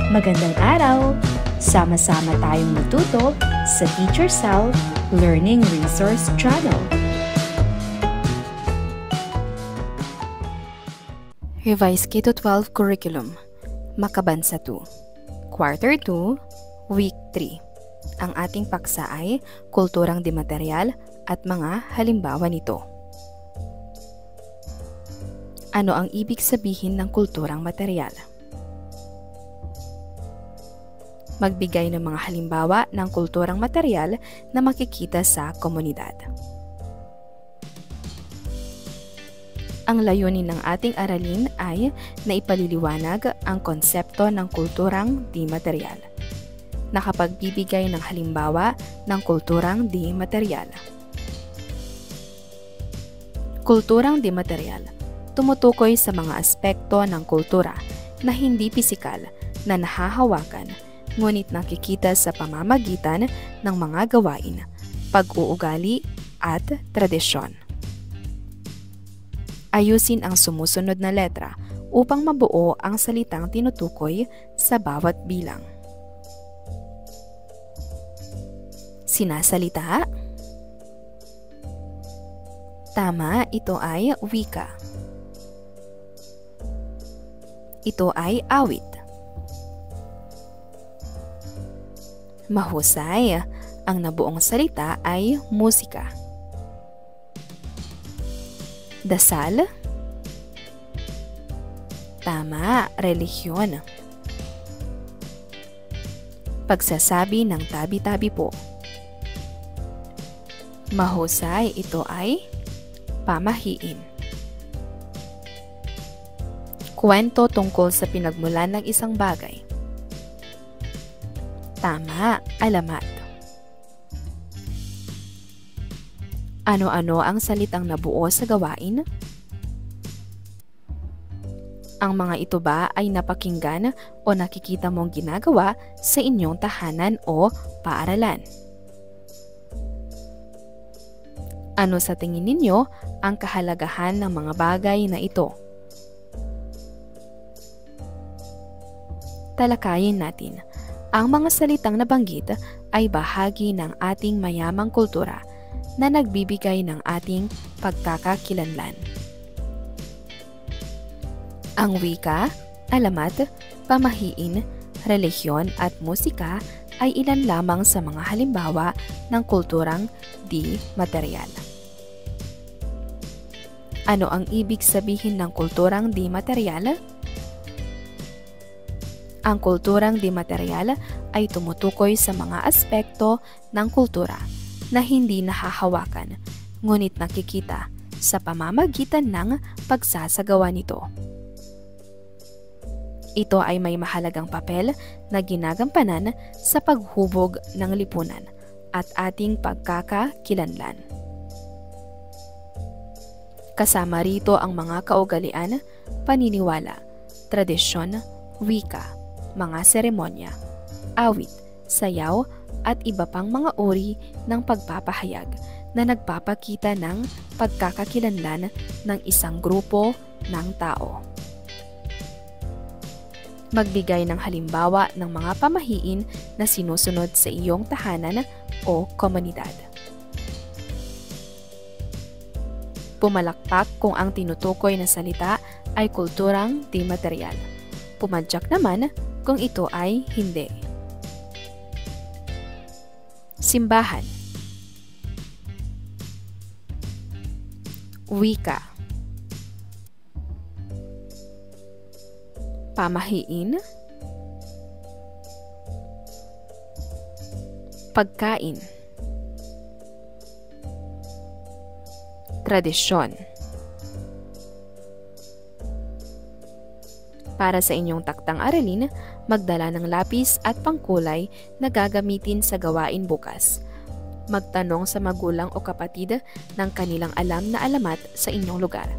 Magandang araw! Sama-sama tayong matuto sa Teacher Sal Learning Resource Channel. Revised K-12 Curriculum, Makabansa 2, Quarter 2, Week 3. Ang ating paksa ay kulturang dimateryal at mga halimbawa nito. Ano ang ibig sabihin ng kulturang materyal? Magbigay ng mga halimbawa ng kulturang materyal na makikita sa komunidad. Ang layunin ng ating aralin ay naipaliliwanag ang konsepto ng kulturang di-materyal. Nakapagbibigay ng halimbawa ng kulturang di-materyal. Kulturang di-materyal tumutukoy sa mga aspekto ng kultura na hindi pisikal na nahahawakan ngunit nakikita sa pamamagitan ng mga gawain, pag-uugali at tradisyon. Ayusin ang sumusunod na letra upang mabuo ang salitang tinutukoy sa bawat bilang. Sinasalita. Tama, ito ay wika. Ito ay awit. Mahusay, ang nabuong salita ay musika. Dasal. Tama, relihiyon. Pagsasabi ng tabi-tabi po. Mahusay, ito ay pamahiin. Kwento tungkol sa pinagmulan ng isang bagay. Tama, alamat. Ano-ano ang salitang nabuo sa gawain? Ang mga ito ba ay napakinggan o nakikita mong ginagawa sa inyong tahanan o paaralan? Ano sa tingin ninyo ang kahalagahan ng mga bagay na ito? Talakayin natin. Ang mga salitang nabanggit ay bahagi ng ating mayamang kultura na nagbibigay ng ating pagkakakilanlan. Ang wika, alamat, pamahiin, relihiyon at musika ay ilan lamang sa mga halimbawa ng kulturang di-materyal. Ano ang ibig sabihin ng kulturang di-materyal? Ang kulturang di-materyal ay tumutukoy sa mga aspekto ng kultura na hindi nahahawakan, ngunit nakikita sa pamamagitan ng pagsasagawa nito. Ito ay may mahalagang papel na ginagampanan sa paghubog ng lipunan at ating pagkakakilanlan. Kasama rito ang mga kaugalian, paniniwala, tradisyon, wika, mga seremonya, awit, sayaw at iba pang mga uri ng pagpapahayag na nagpapakita ng pagkakakilanlan ng isang grupo ng tao. Magbigay ng halimbawa ng mga pamahiin na sinusunod sa iyong tahanan o komunidad. Pumalakpak kung ang tinutukoy na salita ay kulturang di-materyal. Pumadyak naman kung ito ay hindi. Simbahan. Wika. Pamahiin. Pagkain. Tradisyon. Para sa inyong taktang aralin, magdala ng lapis at pangkulay na gagamitin sa gawain bukas. Magtanong sa magulang o kapatid ng kanilang alam na alamat sa inyong lugar.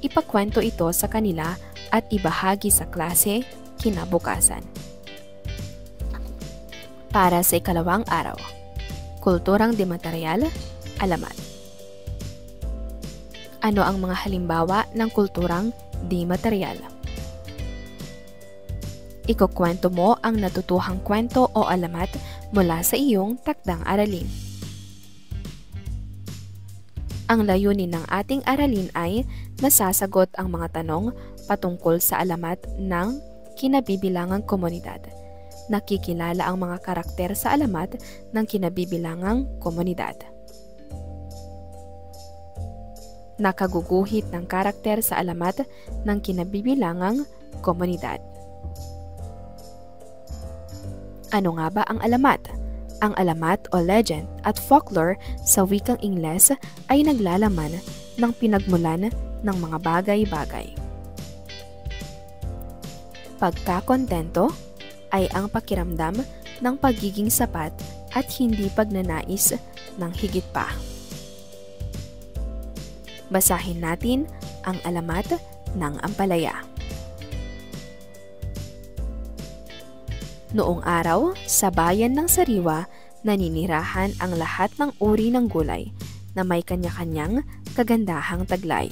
Ipakwento ito sa kanila at ibahagi sa klase kinabukasan. Para sa ikalawang araw, kulturang di-materyal, alamat. Ano ang mga halimbawa ng kulturang di-materyal? Ikukwento mo ang natutuhang kwento o alamat mula sa iyong takdang aralin. Ang layunin ng ating aralin ay nasasagot ang mga tanong patungkol sa alamat ng kinabibilangang komunidad. Nakikilala ang mga karakter sa alamat ng kinabibilangang komunidad. Nakaguguhit ng karakter sa alamat ng kinabibilangang komunidad. Ano nga ba ang alamat? Ang alamat o legend at folklore sa wikang Ingles ay naglalaman ng pinagmulan ng mga bagay-bagay. Pagkakontento ay ang pakiramdam ng pagiging sapat at hindi pagnanais ng higit pa. Basahin natin ang alamat ng ampalaya. Noong araw, sa bayan ng Sariwa, naninirahan ang lahat ng uri ng gulay na may kanya-kanyang kagandahang taglay.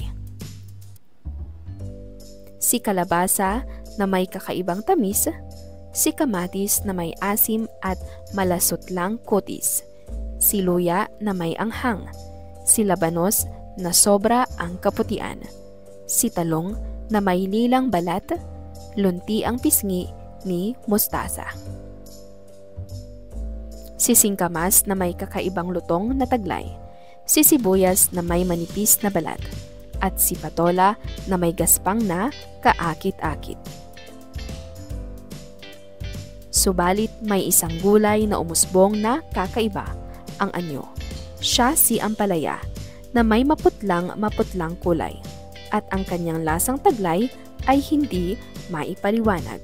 Si kalabasa na may kakaibang tamis, si kamatis na may asim at malasutlang kutis, si luya na may anghang, si labanos na sobra ang kaputian, si talong na may lilang balat, lunti ang pisngi ni mustasa. Si singkamas na may kakaibang lutong na taglay, si sibuyas na may manipis na balat, at si patola na may gaspang na kaakit-akit. Subalit may isang gulay na umusbong na kakaiba, ang anyo. Siya si ampalaya na may maputlang kulay, at ang kanyang lasang taglay ay hindi maipaliwanag.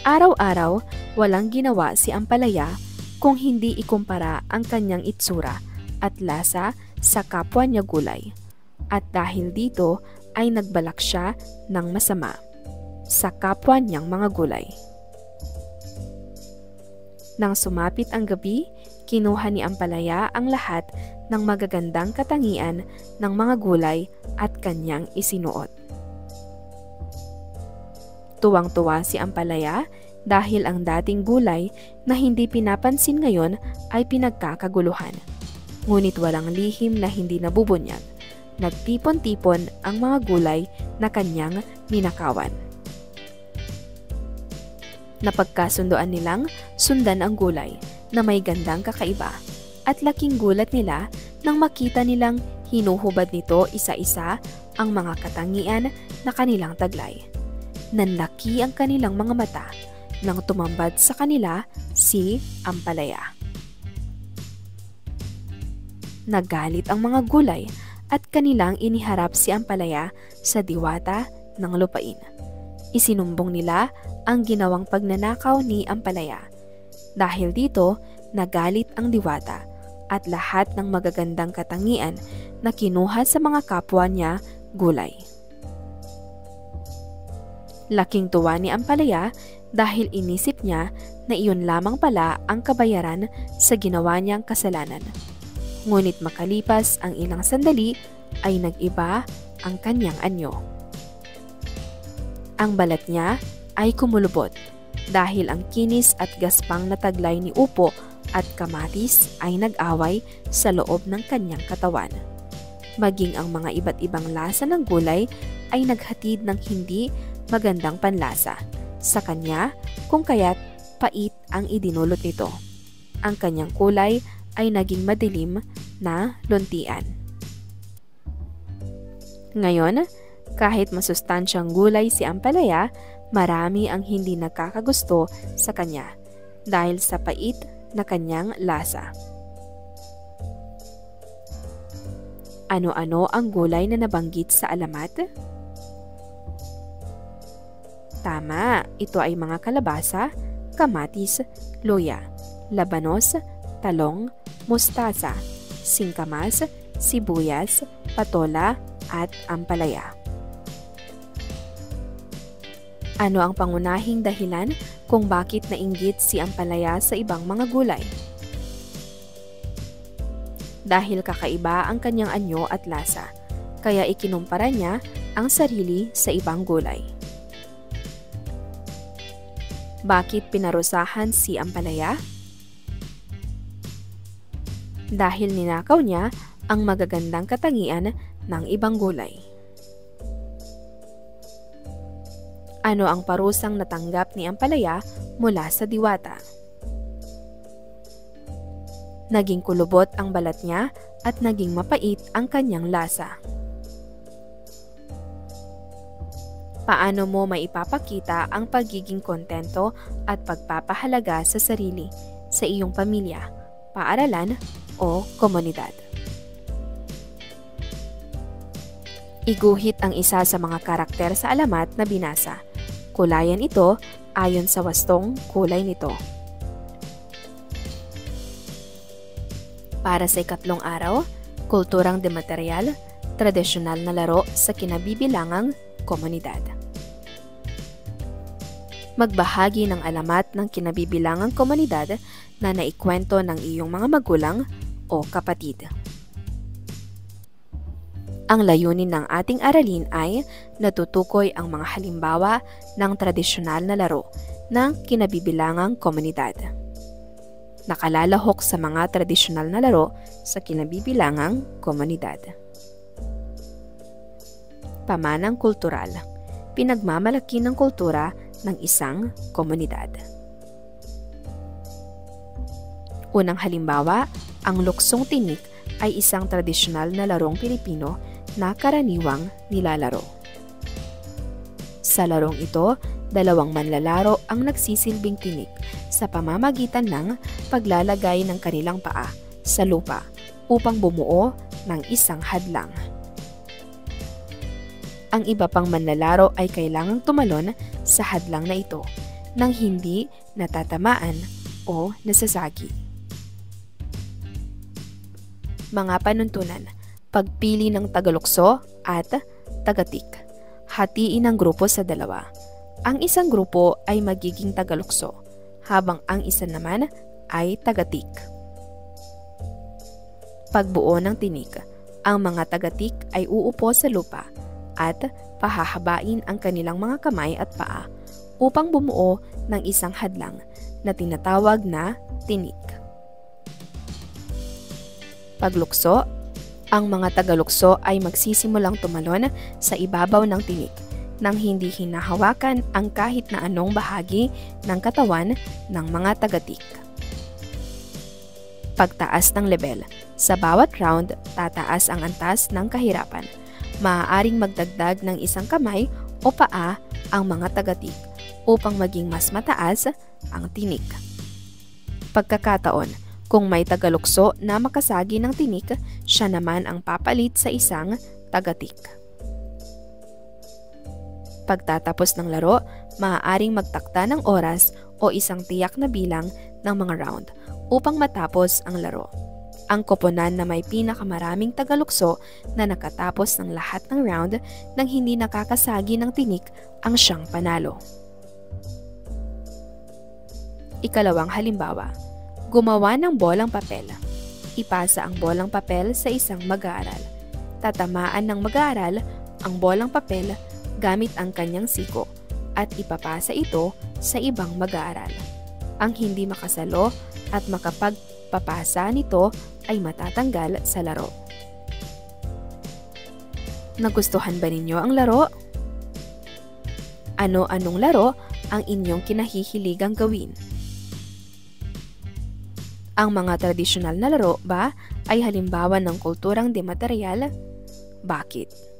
Araw-araw, walang ginawa si ampalaya kung hindi ikumpara ang kanyang itsura at lasa sa kapwa niya gulay. At dahil dito ay nagbalak siya ng masama sa kapwa niyang mga gulay. Nang sumapit ang gabi, kinuha ni ampalaya ang lahat ng magagandang katangian ng mga gulay at kanyang isinuot. Tuwang-tuwa si ampalaya dahil ang dating gulay na hindi pinapansin ngayon ay pinagkakaguluhan. Ngunit walang lihim na hindi nabubunyag. Nagtipon-tipon ang mga gulay na kanyang ninakawan. Napagkasundoan nilang sundan ang gulay na may gandang kakaiba at laking gulat nila nang makita nilang hinuhubad nito isa-isa ang mga katangian na kanilang taglay. Nanlaki ang kanilang mga mata nang tumambad sa kanila si ampalaya. Nagalit ang mga gulay at kanilang iniharap si ampalaya sa diwata ng lupain. Isinumbong nila ang ginawang pagnanakaw ni ampalaya. Dahil dito, nagalit ang diwata at lahat ng magagandang katangian na kinuha sa mga kapwa niya gulay. Laking tuwa ni ampalaya dahil inisip niya na iyon lamang pala ang kabayaran sa ginawa niyang kasalanan. Ngunit makalipas ang ilang sandali ay nag-iba ang kanyang anyo. Ang balat niya ay kumulubot dahil ang kinis at gaspang na taglay ni upo at kamatis ay nag-away sa loob ng kanyang katawan. Maging ang mga iba't ibang lasa ng gulay ay naghatid ng hindi magandang panlasa sa kanya kung kaya't pait ang idinulot nito. Ang kanyang kulay ay naging madilim na luntian. Ngayon, kahit masustansyang gulay si ampalaya, marami ang hindi nakakagusto sa kanya dahil sa pait na kanyang lasa. Ano-ano ang gulay na nabanggit sa alamat? Tama, ito ay mga kalabasa, kamatis, luya, labanos, talong, mustasa, singkamas, sibuyas, patola, at ampalaya. Ano ang pangunahing dahilan kung bakit nainggit si ampalaya sa ibang mga gulay? Dahil kakaiba ang kanyang anyo at lasa, kaya ikinumpara niya ang sarili sa ibang gulay. Bakit pinarusahan si Ampalaya? Dahil ninakaw niya ang magagandang katangian ng ibang gulay. Ano ang parusang natanggap ni Ampalaya mula sa diwata? Naging kulubot ang balat niya at naging mapait ang kanyang lasa. Paano mo maipapakita ang pagiging kontento at pagpapahalaga sa sarili, sa iyong pamilya, paaralan o komunidad? Iguhit ang isa sa mga karakter sa alamat na binasa. Kulayan ito ayon sa wastong kulay nito. Para sa ikatlong araw, kulturang dematerial, tradisyonal na laro sa kinabibilangang komunidad. Magbahagi ng alamat ng kinabibilangang komunidad na naikwento ng iyong mga magulang o kapatid. Ang layunin ng ating aralin ay natutukoy ang mga halimbawa ng tradisyonal na laro ng kinabibilangang komunidad. Nakalalahok sa mga tradisyonal na laro sa kinabibilangang komunidad. Pamanang kultural, pinagmamalaki ng kultura ng isang komunidad. Unang halimbawa, ang luksong tinik ay isang tradisyonal na larong Pilipino na karaniwang nilalaro. Sa larong ito, dalawang manlalaro ang nagsisilbing tinik sa pamamagitan ng paglalagay ng kanilang paa sa lupa upang bumuo ng isang hadlang. Ang iba pang manlalaro ay kailangang tumalon sa hadlang na ito nang hindi natatamaan o nasasagi. Mga panuntunan, pagpili ng tagalukso at tagatik. Hatiin ang grupo sa dalawa. Ang isang grupo ay magiging tagalukso, habang ang isa naman ay tagatik. Pagbuo ng tinik, ang mga tagatik ay uupo sa lupa at pahahabain ang kanilang mga kamay at paa upang bumuo ng isang hadlang na tinatawag na tinik. Paglukso, ang mga tagalukso ay magsisimulang tumalon sa ibabaw ng tinik nang hindi hinahawakan ang kahit na anong bahagi ng katawan ng mga tagatik. Pagtaas ng level, sa bawat round, tataas ang antas ng kahirapan. Maaaring magdagdag ng isang kamay o paa ang mga tagatik upang maging mas mataas ang tinik. Pagkakataon, kung may tagalukso na makasagi ng tinik, siya naman ang papalit sa isang tagatik. Pagtatapos ng laro, maaaring magtakda ng oras o isang tiyak na bilang ng mga round upang matapos ang laro. Ang koponan na may pinakamaraming tagalukso na nakatapos ng lahat ng round nang hindi nakakasagi ng tinik ang siyang panalo. Ikalawang halimbawa, gumawa ng bolang papel. Ipasa ang bolang papel sa isang mag-aaral. Tatamaan ng mag-aaral ang bolang papel gamit ang kanyang siko at ipapasa ito sa ibang mag-aaral. Ang hindi makasalo at makapagpapasa nito ay matatanggal sa laro. Nagustuhan ba ninyo ang laro? Ano-anong laro ang inyong kinahihiligang gawin? Ang mga tradisyonal na laro ba ay halimbawa ng kulturang dematerial? Bakit?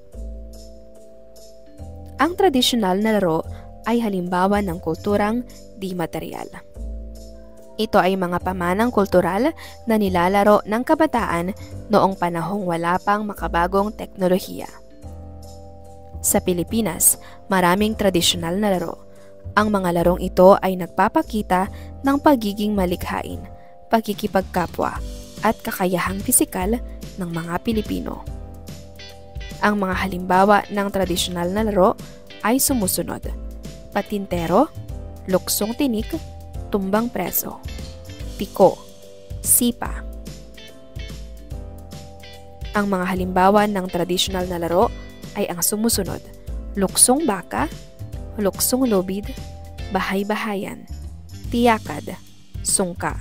Ang tradisyonal na laro ay halimbawa ng kulturang di-material. Ito ay mga pamanang kultural na nilalaro ng kabataan noong panahong wala pang makabagong teknolohiya. Sa Pilipinas, maraming tradisyonal na laro. Ang mga larong ito ay nagpapakita ng pagiging malikhain, pagkikipagkapwa, at kakayahang pisikal ng mga Pilipino. Ang mga halimbawa ng tradisyonal na laro ay sumusunod: patintero, luksong tinik, tumbang preso, piko, sipa. Ang mga halimbawa ng tradisyonal na laro ay ang sumusunod: luksong baka, luksong lubid, bahay-bahayan, tiyakad, sungka.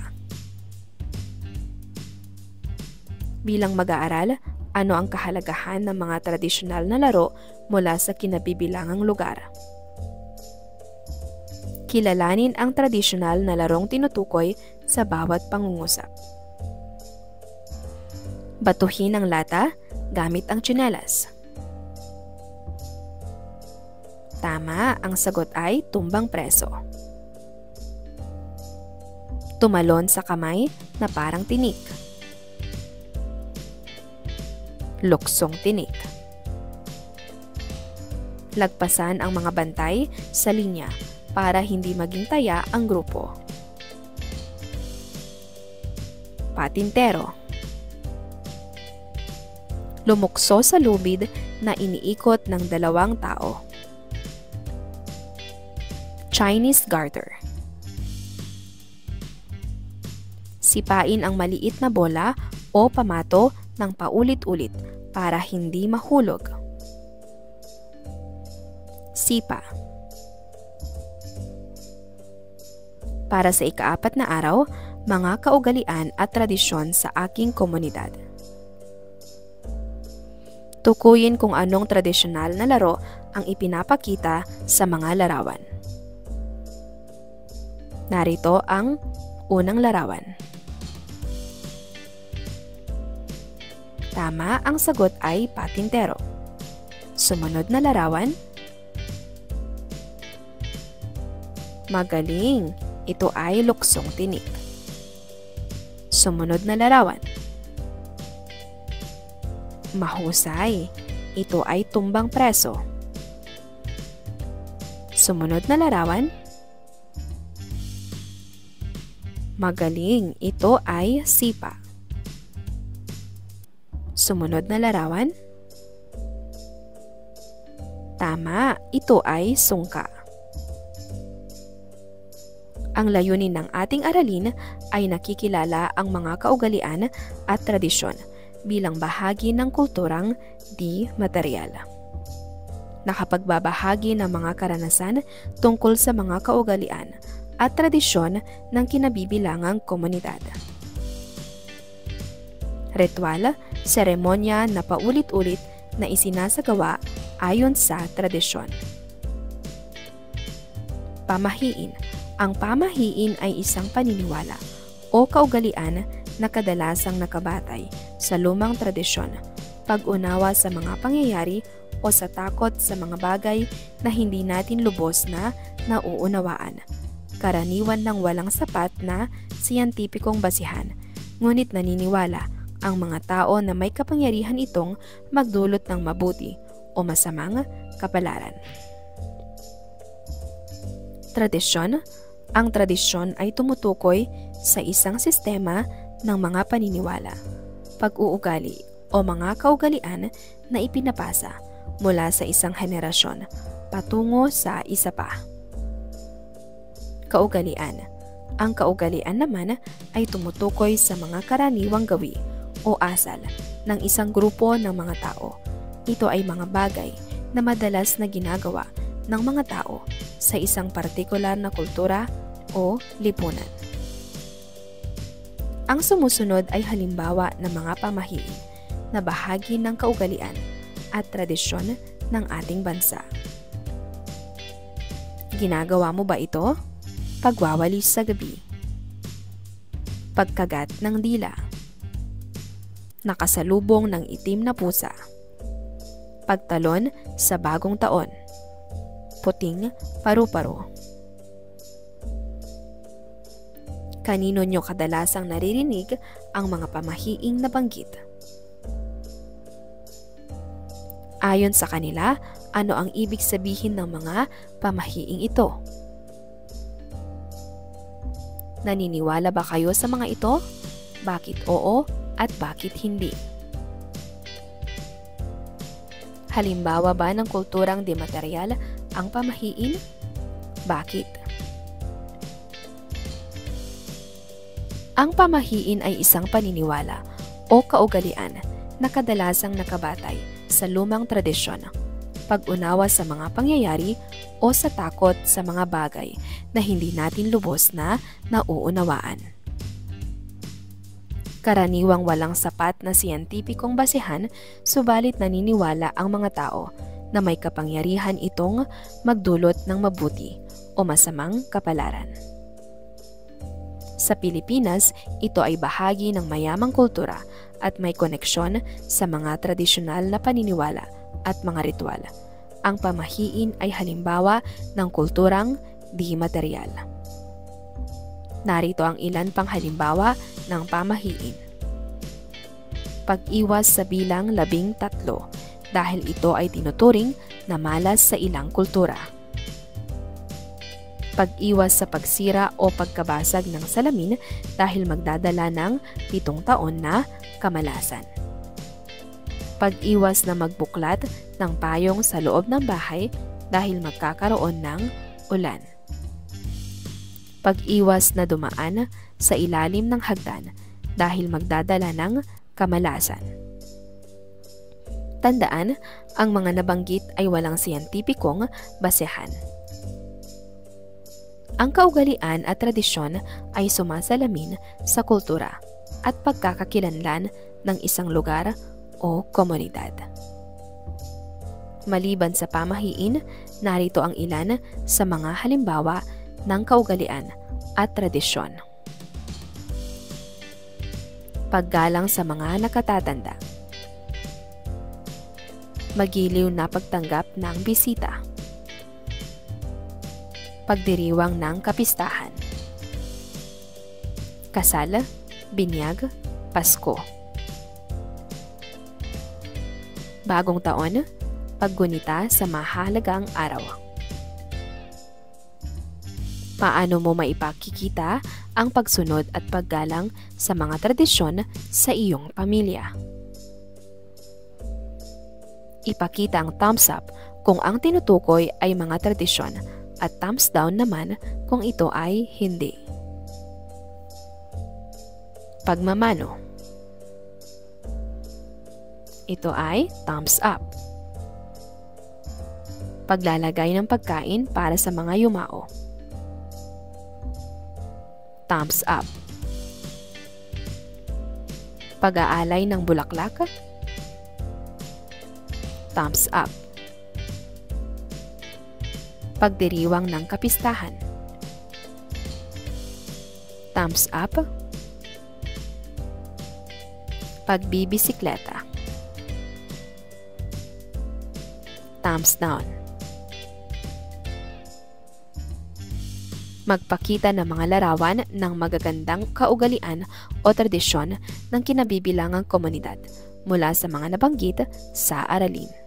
Bilang mag-aaral, ano ang kahalagahan ng mga tradisyonal na laro mula sa kinabibilangang lugar? Kilalanin ang tradisyonal na larong tinutukoy sa bawat pangungusap. Batuhin ang lata gamit ang tsinelas. Tama, ang sagot ay tumbang preso. Tumalon sa kamay na parang tinik. Luksong tinik. Lagpasan ang mga bantay sa linya para hindi maging taya ang grupo. Patintero. Lumukso sa lubid na iniikot ng dalawang tao. Chinese garter. Sipain ang maliit na bola o pamato ng paulit-ulit para hindi mahulog. Sipa. Para sa ika-4 na araw, mga kaugalian at tradisyon sa aking komunidad. Tukuyin kung anong tradisyonal na laro ang ipinapakita sa mga larawan. Narito ang unang larawan. Tama, ang sagot ay patintero. Sumunod na larawan. Magaling, ito ay luksong tinik. Sumunod na larawan. Mahusay, ito ay tumbang preso. Sumunod na larawan. Magaling, ito ay sipa. Sumunod na larawan. Tama, ito ay sungka. Ang layunin ng ating aralin ay nakikilala ang mga kaugalian at tradisyon bilang bahagi ng kulturang di materyal. Nakapagbabahagi ng mga karanasan tungkol sa mga kaugalian at tradisyon ng kinabibilangang komunidad. Ritual, seremonya na paulit-ulit na isinasagawa ayon sa tradisyon. Pamahiin. Ang pamahiin ay isang paniniwala o kaugalian na kadalasang nakabatay sa lumang tradisyon, pag-unawa sa mga pangyayari o sa takot sa mga bagay na hindi natin lubos na nauunawaan. Karaniwan ng walang sapat na siyentipikong basihan, ngunit naniniwala ang mga tao na may kapangyarihan itong magdulot ng mabuti o masamang kapalaran. Tradisyon. Ang tradisyon ay tumutukoy sa isang sistema ng mga paniniwala, pag-uugali o mga kaugalian na ipinapasa mula sa isang henerasyon patungo sa isa pa. Kaugalian. Ang kaugalian naman ay tumutukoy sa mga karaniwang gawi o asal ng isang grupo ng mga tao. Ito ay mga bagay na madalas na ginagawa ng mga tao sa isang partikular na kultura o lipunan. Ang sumusunod ay halimbawa ng mga pamahiin na bahagi ng kaugalian at tradisyon ng ating bansa. Ginagawa mo ba ito? Pagwawalis sa gabi. Pagkagat ng dila. Nakasalubong ng itim na pusa. Pagtalon sa bagong taon. Puting paru-paro. Kanino nyo kadalasang naririnig ang mga pamahiing nabanggit? Ayon sa kanila, ano ang ibig sabihin ng mga pamahiing ito? Naniniwala ba kayo sa mga ito? Bakit oo at bakit hindi? Halimbawa ba ng kulturang di materyal ang pamahiin? Bakit? Ang pamahiin ay isang paniniwala o kaugalian na kadalasang nakabatay sa lumang tradisyon, pag-unawa sa mga pangyayari o sa takot sa mga bagay na hindi natin lubos na nauunawaan. Karaniwang walang sapat na siyentipikong basehan, subalit naniniwala ang mga tao na may kapangyarihan itong magdulot ng mabuti o masamang kapalaran. Sa Pilipinas, ito ay bahagi ng mayamang kultura at may koneksyon sa mga tradisyonal na paniniwala at mga ritual. Ang pamahiin ay halimbawa ng kulturang di material. Narito ang ilan pang halimbawa ng pamahiin. Pag-iwas sa bilang 13 dahil ito ay tinuturing na malas sa ilang kultura. Pag-iwas sa pagsira o pagkabasag ng salamin dahil magdadala ng 7 taon na kamalasan. Pag-iwas na magbuklat ng payong sa loob ng bahay dahil magkakaroon ng ulan. Pag-iwas na dumaan sa ilalim ng hagdan dahil magdadala ng kamalasan. Tandaan, ang mga nabanggit ay walang siyentipikong basehan. Ang kaugalian at tradisyon ay sumasalamin sa kultura at pagkakakilanlan ng isang lugar o komunidad. Maliban sa pamahiin, narito ang ilan sa mga halimbawa ng kaugalian at tradisyon. Paggalang sa mga nakatatanda. Magiliw na pagtanggap ng bisita. Pagdiriwang ng kapistahan. Kasal, binyag, Pasko. Bagong taon, paggunita sa mahalagang araw. Paano mo maipakikita ang pagsunod at paggalang sa mga tradisyon sa iyong pamilya? Ipakita ang thumbs up kung ang tinutukoy ay mga tradisyon at thumbs down naman kung ito ay hindi. Pagmamano. Ito ay thumbs up. Paglalagay ng pagkain para sa mga yumao. Thumbs up. Pag-aalay ng bulaklak. Thumbs up. Pagdiriwang ng kapistahan. Thumbs up. Pagbibisikleta. Thumbs down. Magpakita ng mga larawan ng magagandang kaugalian o tradisyon ng kinabibilangang komunidad mula sa mga nabanggit sa aralin.